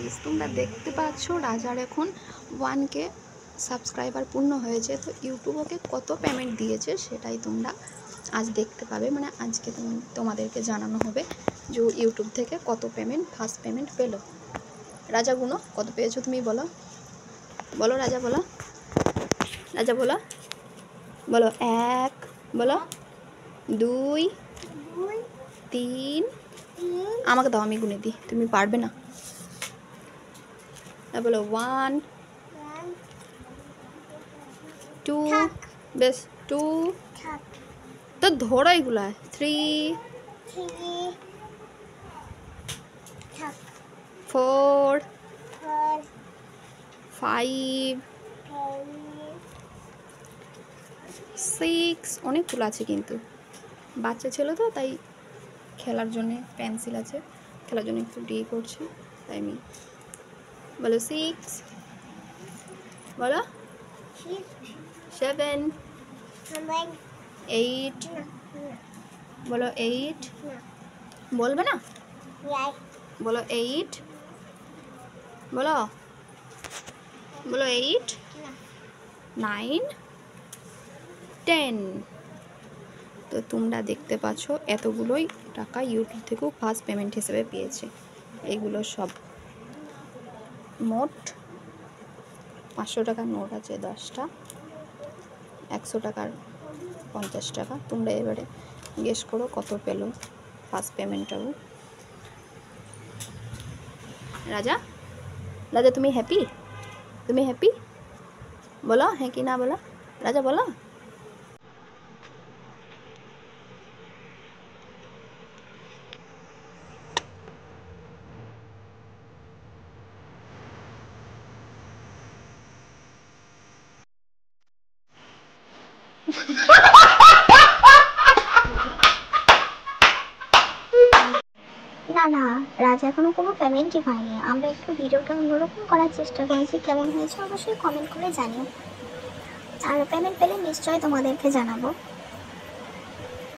Guys, তোমরা দেখতে পাচ্ছ রাজার এখন 1K সাবস্ক্রাইবার পূর্ণ হয়েছে। তো ইউটিউব ওকে কত পেমেন্ট দিয়েছে সেটাই তোমরা আজ দেখতে পাবে। মানে আজকে তোমাদেরকে জানানো হবে যে ইউটিউব থেকে কত পেমেন্ট, ফার্স্ট পেমেন্ট পেলো। রাজা গুনো কত পেয়েছো তুমি বলো, বলো রাজা, বলো রাজা, বলো বলো। 1, বলো 2, 3, আমাকে দাও আমি গুনে দিই, তুমি পারবে না। বলো 1, 2, বেশ 2, তো ধরো এগুলা 3, 4, 5, 6, অনেকগুলো আছে কিন্তু বাচ্চা ছিল তো তাই খেলার জন্য পেন্সিল আছে, খেলার জন্য একটু ডি করছে তাই আমি বলো 6, বলো 7, 8, বলো 8, বলবে না, বলো 8, বলো বলো 8, 9, 10। তো তোমরা দেখতে পাচ্ছ এতগুলোই টাকা ইউটিউব থেকেও ফার্স্ট পেমেন্ট হিসেবে পেয়েছে। এগুলো সব মোট 500 টাকার নোট আছে 10টা, 100 টাকার 50 টাকা। তোমরা এবারে গেস করো কত পেলো ফার্স্ট পেমেন্টটাও। রাজা, রাজা তুমি হ্যাপি, তুমি হ্যাপি, বলো হ্যাঁ কি না বলো রাজা, বলো। না না, রাজা এখনো কোনো পেমেন্টই পায়নি। আমরা একটু ভিডিওটা অন্যরকম করার চেষ্টা করেছি, কেমন হয়েছে অবশ্যই কমেন্ট করে জানিও। আর পেমেন্ট পেলে নিশ্চয়ই তোমাদেরকে জানাবো।